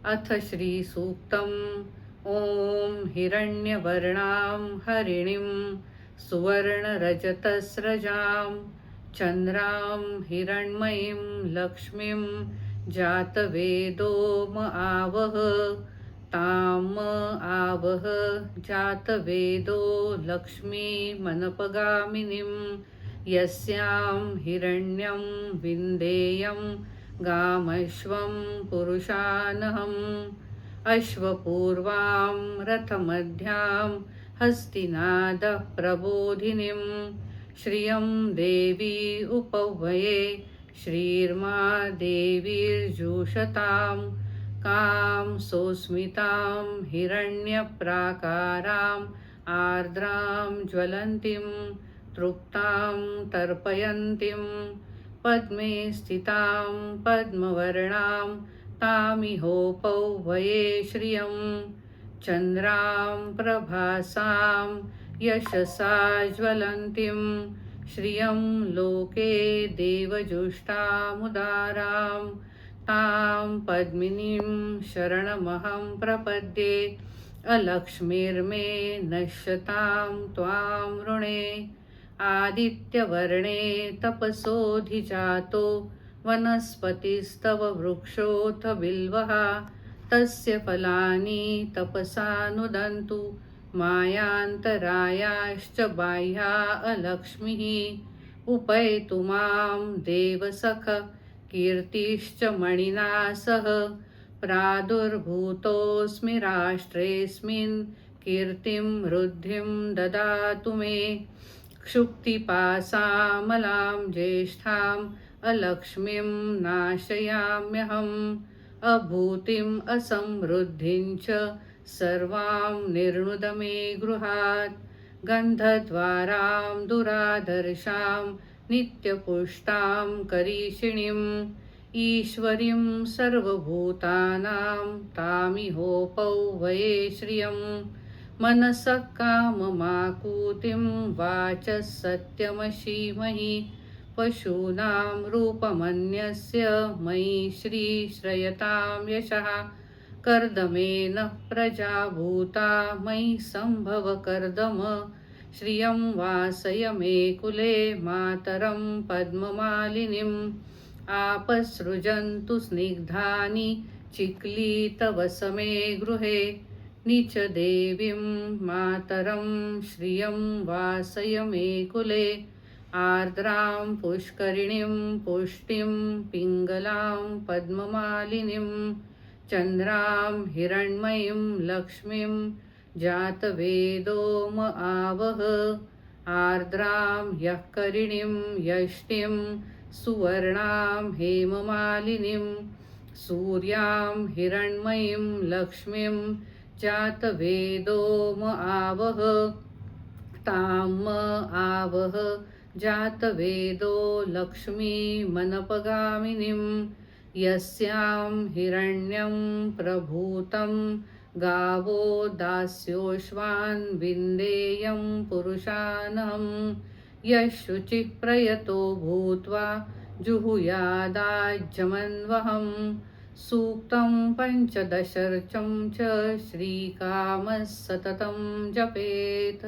अथ श्रीसूक्तम्। ॐ हिरण्यवर्णां हरिणीं सुवर्णरजतस्रजां चन्द्रां हिरण्मयीं लक्ष्मीं जातवेदो म आवह। ताम आवह जातवेदो लक्ष्मीमनपगामिनीं यस्यां हिरण्यं विन्देयं गामश्वं पुरुषानहम्। अश्वपूर्वां रथमध्यां हस्तिनादः प्रबोधिनीं श्रियं देवी उपह्वये श्रीर्मा देवीर्जुषतां। कां सोऽस्मितां हिरण्यप्राकाराम् आर्द्रां ज्वलन्तीं तृप्तां तर्पयन्तीं पद्मे स्थितां पद्मवर्णां तामिहोपह्वये श्रियं। चन्द्रां प्रभासां यशसा ज्वलन्तीं श्रियं लोके देवजुष्टामुदारां तां पद्मिनीं शरणमहं प्रपद्ये। अलक्ष्मीर्मे नश्यतां त्वां वृणे। आदित्यवर्णे तपसोऽधिजातो वनस्पतिस्तव वृक्षोऽथ बिल्वः। तस्य फलानि तपसा नुदन्तु मायान्तरायाश्च बाह्या अलक्ष्मीः। उपैतु मां देवसख कीर्तिश्च मणिना सह। प्रादुर्भूतोऽस्मि राष्ट्रेऽस्मिन् कीर्तिं वृद्धिं ददातु मे। क्षुक्तिपासामलां ज्येष्ठाम् अलक्ष्मीं नाशयाम्यहम्। अभूतिम् असमृद्धिं च सर्वां निर्णुद मे गृहात्। गन्धद्वारां दुरादर्शां नित्यपुष्टां करीषिणीम् ईश्वरीं सर्वभूतानां तामिहोपह्वये श्रियं। मनसः काममाकूतिं वाचः सत्यमशीमहि। पशूनां रूपमन्यस्य मयि श्रीश्रयतां यशः। कर्दमेन प्रजा भूता मयि सम्भव कर्दम। श्रियं वासय मे कुले मातरं पद्ममालिनीम्। आपसृजन्तु स्निग्धानि चिक्ली तव समे गृहे। नीचदेवीं मातरं श्रियं वासय मे कुले। आर्द्रां पुष्करिणीं पुष्टिं पिङ्गलां पद्ममालिनीं चन्द्रां हिरण्मयीं लक्ष्मीं जातवेदो म आवह। आर्द्रां यःकरिणीं यष्टिं सुवर्णां हेममालिनीं सूर्यां हिरण्मयीं लक्ष्मीं जातवेदो म आवह। तां म आवह जातवेदो लक्ष्मीमनपगामिनीं यस्यां हिरण्यं प्रभूतं गावो दास्योश्वान् विन्देयं पुरुषानहम्। यः शुचिः प्रयतो भूत्वा जुहुयादाज्यमन्वहम्। सूक्तं पञ्चदशर्चं च श्रीकामः सततं जपेत्।